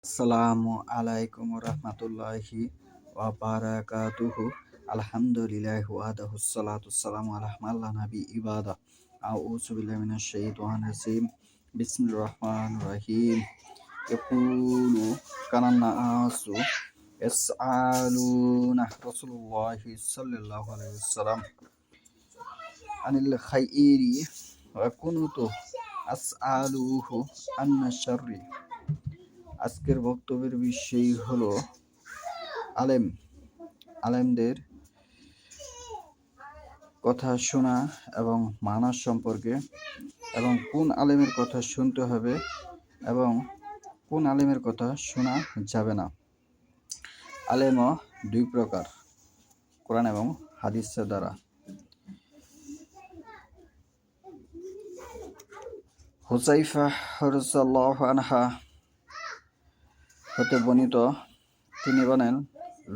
আসসালামু আলাইকুম রহমতুল্লাহি ওয়া বারাকাতুহু। আলহামদুলিল্লাহি ওয়াহদাহু সসালাতু ওয়াসসালামু আলা মান লা নাবিয়্যা ইবাদা। আউযু বিল্লাহি মিনাশ শাইতানির রাজিম। বিসমিল্লাহির রহমানির রহিম। ইয়াকুলু কানান নাসু ইয়াসআলুনা রাসূলুল্লাহি সাল্লাল্লাহু আলাইহি ওয়াসাল্লাম আনিল খাইরি ওয়া কুনতু আসআলুহু আনিশ শাররি। আজকের বক্তব্যের বিষয় হলো আলেমদের কথা শোনা এবং মানা সম্পর্কে, এবং কোন আলেমের কথা শুনতে হবে এবং কোন আলেমের কথা শোনা যাবে না। আলেমও দুই প্রকার, কোরআন এবং হাদিসের দ্বারা। হুযায়ফা রাদিয়াল্লাহু আনহা হতে বর্ণিত, তিনি বলেন,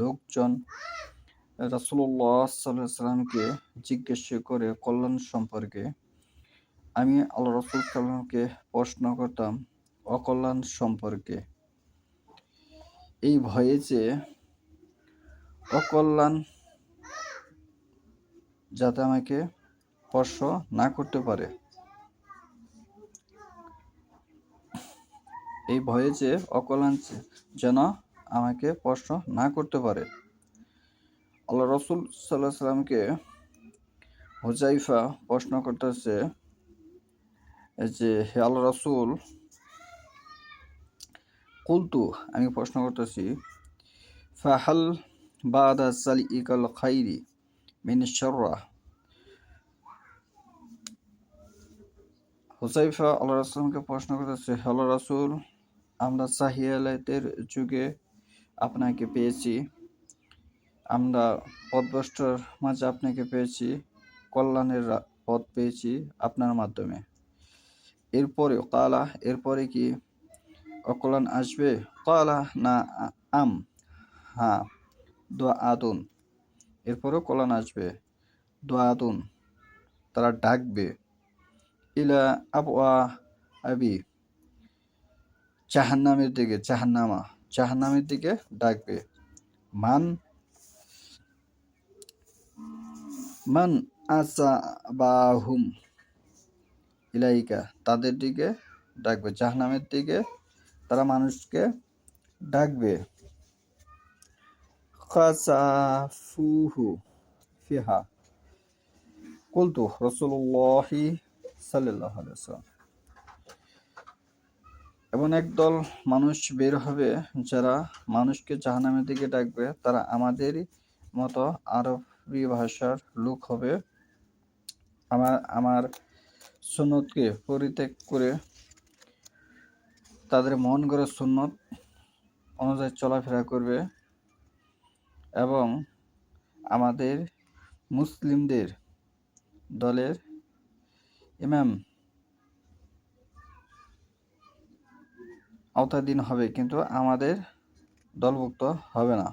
লোকজন রাসূলুল্লাহ সাল্লাল্লাহু আলাইহি ওয়াসাল্লামকে জিজ্ঞেস করে কল্যাণ সম্পর্কে। আমি আল্লাহ রাসূল সাল্লাল্লাহু আলাইহি ওয়াসাল্লামকে প্রশ্ন করতাম অকল্যাণ সম্পর্কে, এই ভয়ে যে অকল্যাণ যাতে আমাকে স্পর্শ না করতে পারে, এই ভয়ে যে অকল্যাণ যেন আমাকে স্পর্শ না করতে পারে। আল্লাহ রাসূল সাল্লাল্লাহু আলাইহি ওয়াসাল্লামকে হুযায়ফা প্রশ্ন করতেছে যে, হে আল্লাহ রাসূল, কুলতু, আমি প্রশ্ন করতেছি, ফাহাল বাদা সালিকাল খাইরি মিন শাররা। হুযায়ফা আল্লাহ রাসূলকে প্রশ্ন করতেছে, হে আল্লাহ রাসূল, আমরা জাহিলিয়াতের যুগে আপনাকে পেয়েছি, আমরা পথভ্রষ্টর মাঝে আপনাকে পেয়েছি, কল্যাণের পথ পেয়েছি আপনার মাধ্যমে। এরপরে কি অকল্যাণ আসবে? কালা না আম, হ্যাঁ, দুআতুন। এরপরেও কল্যাণ আসবে। দুআতুন, তারা ডাকবে। ইলা আবওয়া আবি, জাহান্নামের দিকে, জাহান্নামের দিকে ডাকবে। মান আসাবাহুম ইলাইকা, তাদের দিকে ডাকবে, জাহান্নামের দিকে তারা মানুষকে ডাকবে। খাসাফুহু ফিহা কুলতু রাসূলুল্লাহি সাল্লাল্লাহু আলাইহি ওয়াসাল্লাম। এমন একদল মানুষ বের হবে যারা মানুষকে জাহান্নামের দিকে ডাকবে, তারা আমাদেরই মতো আরবি ভাষার লোক হবে। আমার সুন্নতকে পরিত্যাগ করে তাদের মন গড়া সুন্নত অনুযায়ী চলাফেরা করবে, এবং আমাদের মুসলিমদের দলের ইমাম আওতাধীন হবে, কিন্তু আমাদের দলভুক্ত হবে না।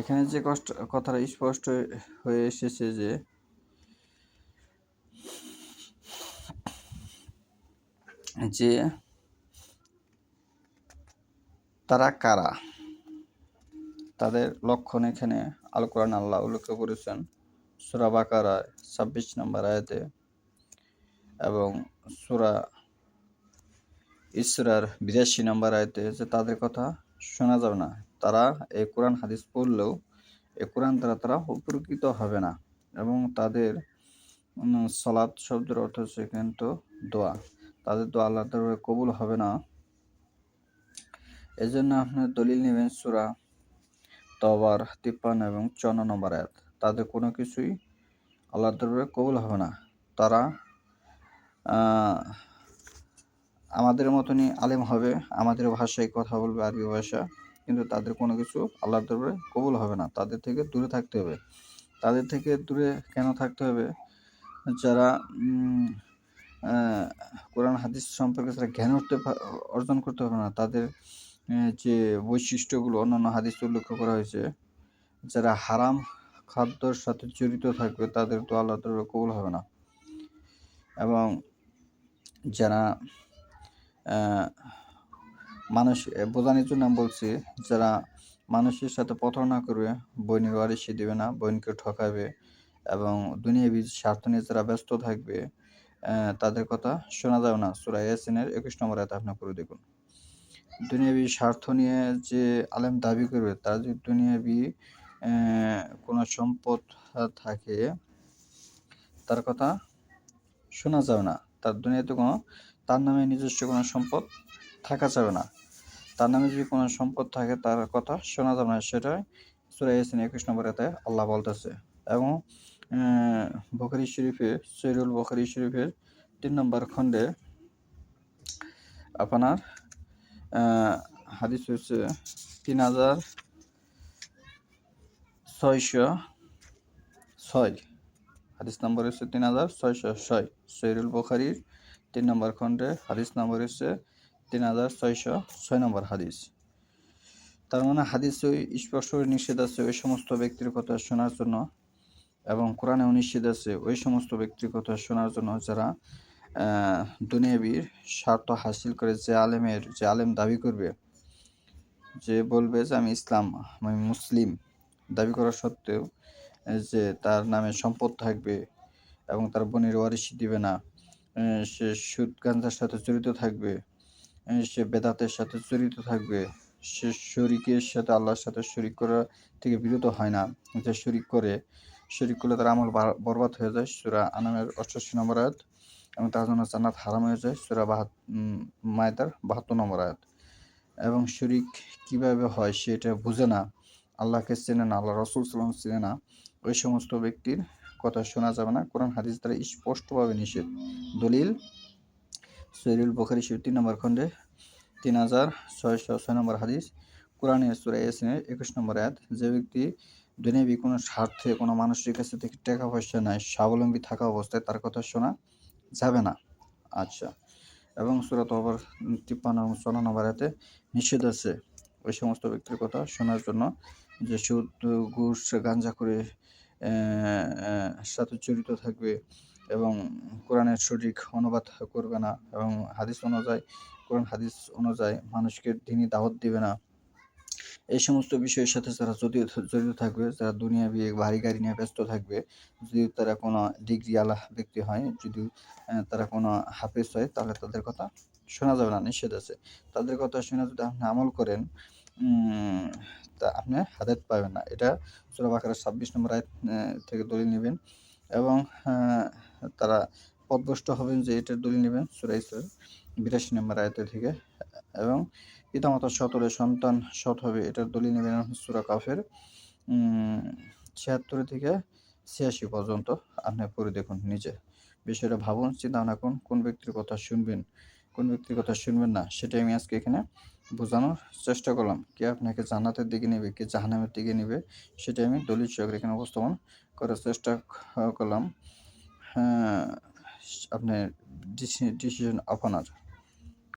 এখানে যে কথাটা স্পষ্ট হয়ে এসেছে যে তারা কারা, তাদের লক্ষণ এখানে আল কোরআন আল্লাহ উল্লেখ করেছেন সূরা বাকারা 26 নম্বর আয়াতে, এবং সূরা ইসরার 82 নম্বর আয়াতে, যে তাদের কথা শোনা যাবে না। তারা এই কোরআন হাদিস পড়লেও এই কোরআন দ্বারা তারা উপকৃত হবে না, এবং তাদের সালাত শব্দের অর্থ হচ্ছে কিন্তু দোয়া, তাদের দোয়া আল্লাহ দরবারে কবুল হবে না। এই জন্য আপনার দলিল নেবেন সূরা তওবার 53 এবং 54 নম্বর আয়াত। তাদের কোনো কিছুই আল্লাহর দরবারে কবুল হবে না। তারা আমাদের মতনই আলেম হবে, আমাদের ভাষায় কথা বলবে, আরবি ভাষা, কিন্তু তাদের কোনো কিছু আল্লাহর দরবারে কবুল হবে না। তাদের থেকে দূরে থাকতে হবে। তাদের থেকে দূরে কেন থাকতে হবে? যারা কোরআন হাদিস সম্পর্কে যারা জ্ঞান অর্জন করতে পারবে না, তাদের যে বৈশিষ্ট্যগুলো অন্যান্য হাদিস উল্লেখ করা হয়েছে, যারা হারাম খাদ্যর সাথে জড়িত থাকবে, তাদের তো আল্লাহ দরবারে কবুল হবে না। এবং যারা মানুষ বোঝানোর জন্য আমি বলছি, যারা মানুষের সাথে প্রতারণা করবে, বোনের ওয়ারিশি দিবে না, বোনকে ঠকাবে এবং দুনিয়াবি স্বার্থ নিয়ে যারা ব্যস্ত থাকবে, তাদের কথা শোনা যাবে না। সূরা ইয়াসিনের ২১ নম্বর আয়াত আপনি পড়ে দেখুন। দুনিয়াবি স্বার্থ নিয়ে যে আলেম দাবি করবে, তার যদি দুনিয়াবি কোনো সম্পদ থাকে, তার কথা শোনা যাবে না। তার দুনিয়াতে তার নামে নিজস্ব কোনো সম্পদ থাকা যাবে না। তার নামে যদি কোনো সম্পদ থাকে, তার কথা শোনা যাবে না। সেটাই সূরা ইয়াসিন ২১ নম্বর আয়াতে আল্লাহ বলতেছে। এবং বুখারী শরীফে, সহিহুল বুখারী শরীফের ৩ নম্বর খণ্ডে আপনার হাদিস হচ্ছে ৩৬০৬, হাদিস নম্বর হচ্ছে ৩৬০৬। সহিহুল বুখারীর ৩ নম্বর খণ্ডে হাদিস নম্বর হচ্ছে ৩৬০৬ নম্বর হাদিস। তার মানে হাদিসে স্পষ্ট নিষেধ আছে ওই সমস্ত ব্যক্তির কথা শোনার জন্য, এবং কোরআনেও নিষেধ আছে ওই সমস্ত ব্যক্তির কথা শোনার জন্য যারা দুনিয়াবি স্বার্থ হাসিল করে, যে আলেম দাবি করবে, যে বলবে যে আমি মুসলিম দাবি করা সত্ত্বেও যে তার নামে সম্পদ থাকবে এবং তার বোনের ওয়ারিশি দিবে না, সে সুদ গাঁজার সাথে জড়িত থাকবে, সে বেদাতের সাথে জড়িত থাকবে, সে শরীকের সাথে, আল্লাহর সাথে শরীক করা থেকে বিরত হয় না, যে শরীক করলে তার আমল বরবাদ হয়ে যায়, সূরা আনামের ৮৮ নম্বর আয়াত, এবং তার জন্য জান্নাত হারাম হয়ে যায়, সূরা মায়দার ৭২ নম্বর আয়াত। এবং শরীক কিভাবে হয় সেটা বুঝে না, আল্লাহকে চেনে না, আল্লাহ রাসূল সাল্লাল্লাহু আলাইহি ওয়াসাল্লাম চেনে না, ওই সমস্ত ব্যক্তির কথা শোনা যাবে না। কোরআন হাদিস দ্বারা স্পষ্টভাবে নিষেধ। দলিল সহিহুল বুখারী শরীফ ৩ নম্বর খণ্ডে ৩৬০৬ নম্বর হাদিস, কোরআনের সূরা ইয়াসিনের ২১ নম্বর আয়াত। যে ব্যক্তি দুনিয়াবি কোনো স্বার্থে কোনো মানুষের কাছে থেকে টাকা পয়সা নেয়, স্বাবলম্বী থাকা অবস্থায় তার কথা শোনা যাবে না। আচ্ছা। এবং সূরা তওবার ৫৩ এবং ৫৪ নম্বর আয়াতে নিষেধ আছে ওই সমস্ত ব্যক্তির কথা শোনার জন্য, যে সুদ, ঘুষ, গাঁজাখুরি সাথে জড়িত থাকবে এবং কোরআনের সঠিক অনুবাদ করবে না, এবং কোরআন হাদিস অনুযায়ী মানুষকে দ্বীনি দাওয়াত দিবে না। এই সমস্ত বিষয়ের সাথে যারা জড়িত থাকবে, যারা দুনিয়াবি বাড়ি গাড়ি নিয়ে ব্যস্ত থাকবে, যদি তারা কোনো ডিগ্রিওয়ালা ব্যক্তি হয়, যদি তারা কোনো হাফেজ হয়, তাহলে তাদের কথা শোনা যাবে না, নিষেধ আছে। তাদের কথা শুনে যদি আপনি আমল করেন, তা আপনি হেদায়েত পাবেন না। এটা সূরা বাকারার ২৬ নম্বর আয়াত থেকে দলিল নেবেন, এবং তারা পথভ্রষ্ট হবেন, যে এটার দলিল নেবেন সূরা ইসরার ৮২ নম্বর আয়াত থেকে, এবং পিতামাতা সৎ হলে সন্তান সৎ হবে, এটার দলিল নেবেন সূরা কাফের ৭৬ থেকে ৮৬ পর্যন্ত। আপনি পড়ে দেখুন নিজে। বিষয়টা ভাবুন, চিন্তা-ভাবনা করুন, কোন ব্যক্তির কথা শুনবেন, কোন ব্যক্তির কথা শুনবেন না, সেটাই আমি আজকে এখানে বোঝানোর চেষ্টা করলাম। কে আপনাকে জান্নাতের দিকে নেবে, কে জাহান্নামের দিকে নেবে, সেটাই আমি দলিল সহকারে এখানে উপস্থাপন করার চেষ্টা করলাম। আপনার ডিসিশন আপনার।